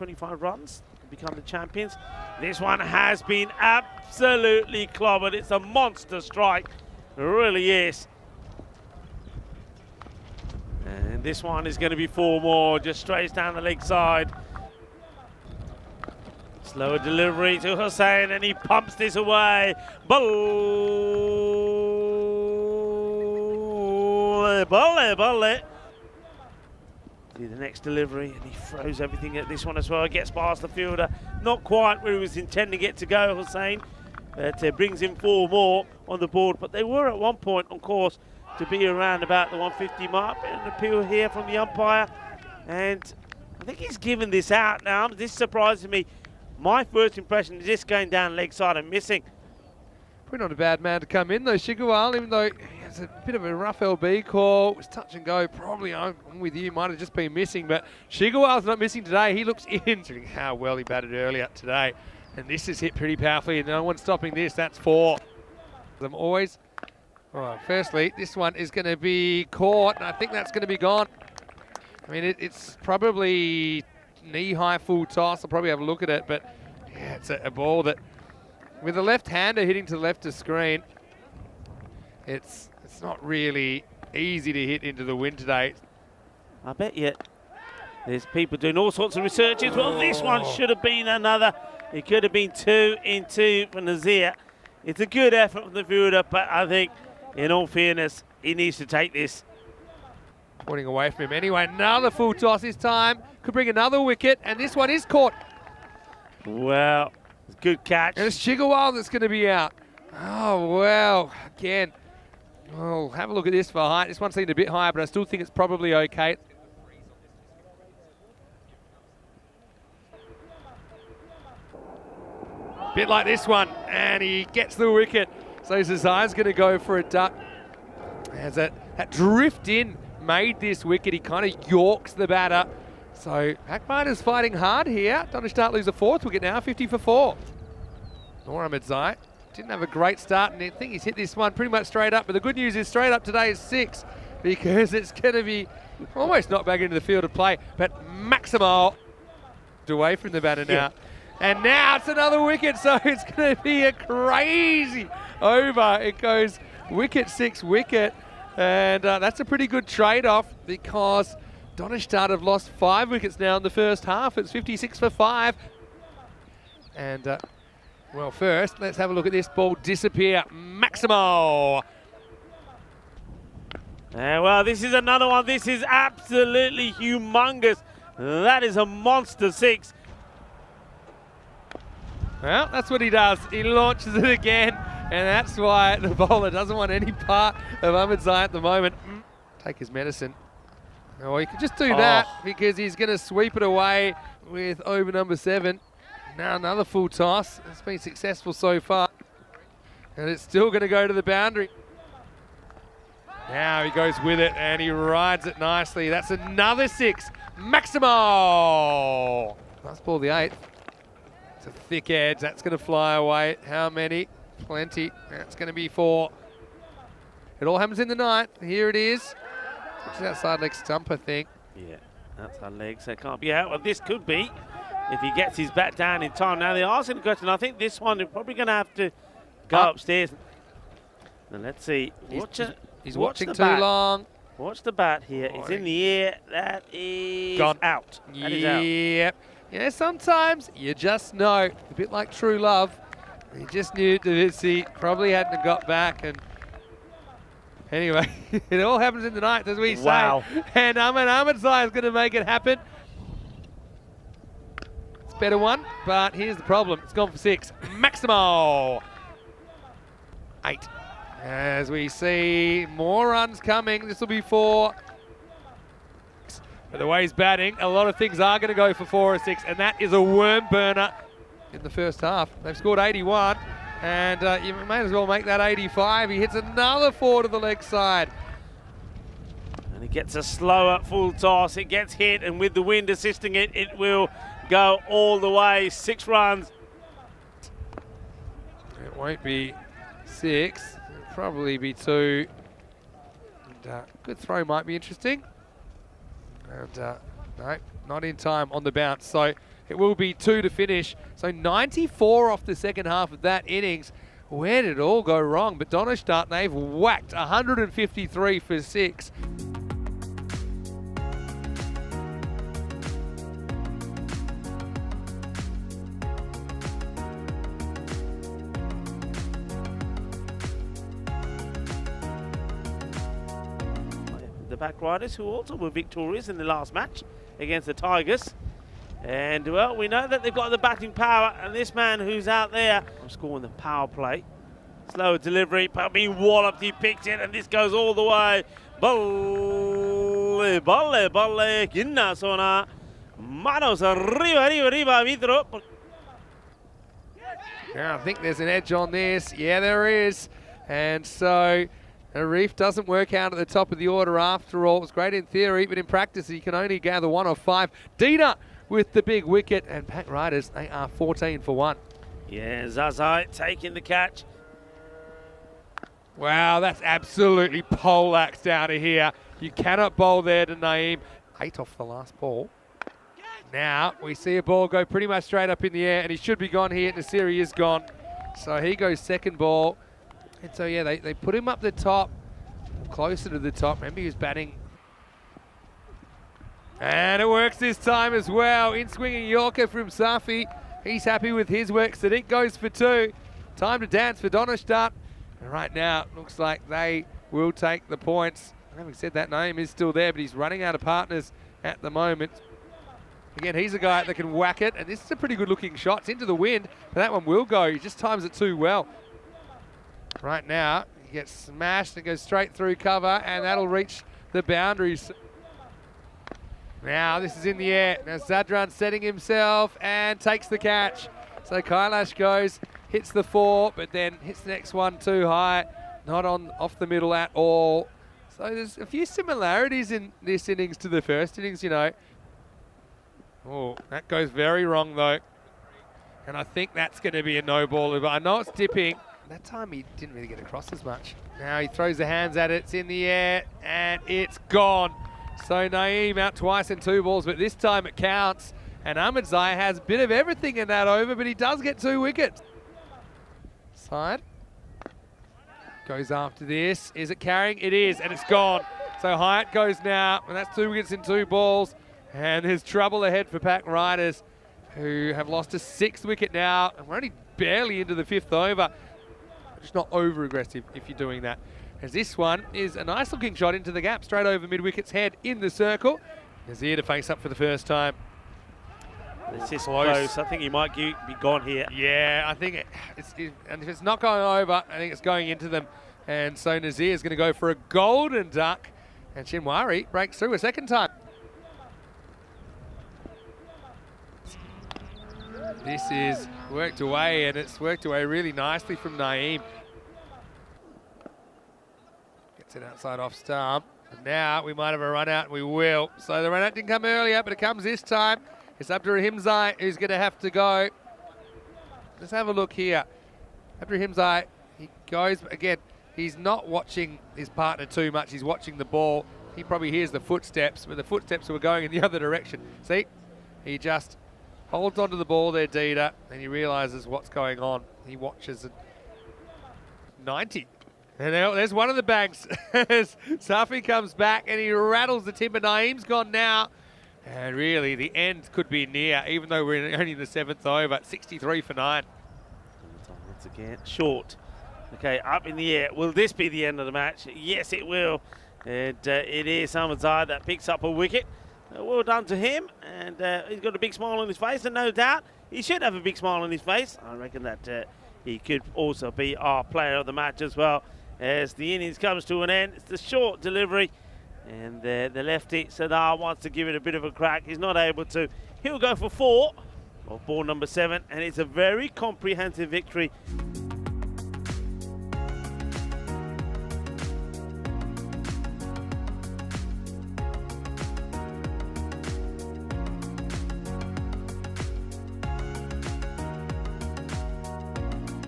25 runs to become the champions. This one has been absolutely clobbered. It's a monster strike. It really is. And this one is going to be 4 more, just straight down the leg side. Slower delivery to Hussain, and he pumps this away. Bullet. See the next delivery, and he throws everything at this one as well. Gets past the fielder. Not quite where he was intending it to go, Hussain. But brings in 4 more on the board. But they were at one point on course to be around about the 150 mark. An appeal here from the umpire. And I think he's given this out now. This surprises me. My first impression is this going down leg side and missing. Probably not a bad man to come in though, Shigawal, even though he has a bit of a rough LB call. It was touch and go. Probably, I'm with you, might have just been missing. But Shigawal's not missing today. He looks in. How well he batted earlier today. And this is hit pretty powerfully. No one's stopping this. That's 4. I'm always. All right, firstly, this one is going to be caught. And I think that's going to be gone. I mean, it's probably knee-high full toss. I'll probably have a look at it, but yeah, it's a ball that, with a left-hander hitting to the left of screen, it's not really easy to hit into the wind today. I bet you there's people doing all sorts of researches. Well, this one should have been another. It could have been 2 in 2 for Nazir. It's a good effort from the fielder, but I think, in all fairness, he needs to take this. Pointing away from him. Anyway, another full toss this time. Could bring another wicket, and this one is caught. Well, it's a good catch. And it's Chigawal that's going to be out. Oh, well, again. Oh, have a look at this for height. This one seemed a bit higher, but I still think it's probably okay. Bit like this one, and he gets the wicket. So Zazai's going to go for a duck. As that drift in made this wicket. He kind of yorks the batter. So Akbar is fighting hard here. Donishtat lose a 4th wicket now, 50 for 4. Ahmed Zai didn't have a great start, and I think he's hit this one pretty much straight up. But the good news is straight up today is 6, because it's going to be almost knocked back into the field of play. But Maximo away from the batter now. Yeah. And now it's another wicket, so it's going to be a crazy over. It goes wicket, 6 wicket. And that's a pretty good trade-off, because Donishtat have lost 5 wickets now in the first half. It's 56 for 5. And, well, first, let's have a look at this ball disappear. Maximo. Well, this is another one. This is absolutely humongous. That is a monster 6. Well, that's what he does. He launches it again, and that's why the bowler doesn't want any part of Ahmed Zai at the moment. Take his medicine. Or he could just do that, because he's going to sweep it away with over number 7. Now another full toss. It's been successful so far. And it's still going to go to the boundary. Now he goes with it, and he rides it nicely. That's another 6. Maximo! Last ball, the 8th. It's a thick edge. That's going to fly away. How many? Plenty. That's going to be 4. It all happens in the 9th. Here it is. It's outside leg stump, I think. Yeah, outside leg, so it can't be out. Well, this could be if he gets his bat down in time. Now, they're asking the question. I think this one, they're probably going to have to go upstairs. Now, let's see. He's watching too long. Watch the bat here. It's in the air. That is gone. Out. That is out. Yep. Yeah, sometimes you just know. A bit like true love. He just knew that he probably hadn't got back. And anyway, it all happens in the 9th, as we say. And Ahmed Zai is going to make it happen. It's a better one, but here's the problem. It's gone for 6. Maximo. 8. As we see more runs coming. This will be 4. But the way he's batting, a lot of things are going to go for 4 or 6, and that is a worm burner in the first half. They've scored 81, and you may as well make that 85. He hits another 4 to the leg side. And he gets a slower full toss. It gets hit, and with the wind assisting it, it will go all the way. 6 runs. It won't be 6. It'll probably be 2. And, good throw might be interesting. And no, not in time on the bounce. So It will be 2 to finish. So 94 off the second half of that innings. Where did it all go wrong? But Donnerstadt, they've whacked 153 for 6. The back riders who also were victorious in the last match against the Tigers. And, well, we know that they've got the batting power, and this man who's out there scoring the power play. Slow delivery, but being walloped, he picked it, and this goes all the way. Balle, balle, balle, ginna sona. Manos arriba, arriba, arriba, vidro. Yeah, I think there's an edge on this. Yeah, there is. And so Arif doesn't work out at the top of the order after all. It was great in theory, but in practice he can only gather 1 of 5. Dina with the big wicket, and Pack Riders, they are 14 for 1. Yeah, Zazai taking the catch. Wow, that's absolutely poleaxed out of here. You cannot bowl there to Naeem. 8 off the last ball. Now we see a ball go pretty much straight up in the air, and he should be gone here. Nasir is gone. So he goes second ball. And so, yeah, they put him up the top, closer to the top. Remember, he was batting. And it works this time as well. In swinging Yorker from Safi. He's happy with his work. Sadiq goes for 2. Time to dance for Donnerstadt. And right now, it looks like they will take the points. Having said that, Naeem is still there, but he's running out of partners at the moment. Again, he's a guy that can whack it. And this is a pretty good-looking shot. It's into the wind, but that one will go. He just times it too well. Right now, he gets smashed and goes straight through cover, and that'll reach the boundaries. Now this is in the air. Now Zadran setting himself and takes the catch. So Kailash goes, hits the 4, but then hits the next one too high. Not on off the middle at all. So there's a few similarities in this innings to the first innings, you know. Oh, that goes very wrong though. And I think that's going to be a no ball. But I know it's dipping. That time he didn't really get across as much. Now he throws the hands at it. It's in the air and it's gone. So Naeem out twice in 2 balls, but this time it counts. And Ahmedzai has a bit of everything in that over, but he does get 2 wickets. Side. Goes after this. Is it carrying? It is, and it's gone. So Hyatt goes now, and that's 2 wickets in 2 balls. And there's trouble ahead for Pack Riders, who have lost a 6th wicket now. And we're only barely into the 5th over. Just not over-aggressive if you're doing that. As this one is a nice-looking shot into the gap, straight over mid-wicket's head in the circle. Nazir to face up for the first time. This is close. I think he might be gone here. Yeah, I think and if it's not going over, I think it's going into them. And so Nazir is going to go for a golden duck. And Shinwari breaks through a second time. This is worked away, and it's worked away really nicely from Naeem. Gets it outside off stump. And now we might have a run out, and we will. So the run out didn't come earlier, but it comes this time. It's Abdurrahimzai who's going to have to go. Let's have a look here. Abdurrahimzai, he goes, again, he's not watching his partner too much. He's watching the ball. He probably hears the footsteps, but the footsteps were going in the other direction. See, he just holds onto the ball there, Dida, and he realises what's going on. He watches it. 90. And there's one of the banks. Safi comes back and he rattles the timber. Naeem's gone now. And really, the end could be near, even though we're only in the 7th over. 63 for 9. Once again, short. Okay, up in the air. Will this be the end of the match? Yes, it will. And it is Ahmedzai that picks up a wicket. Well done to him, and he's got a big smile on his face, and no doubt he should have a big smile on his face. I reckon that he could also be our player of the match as well. As the innings comes to an end, it's the short delivery, and the lefty Sadar wants to give it a bit of a crack. He's not able to. He'll go for 4 of ball number 7, and it's a very comprehensive victory.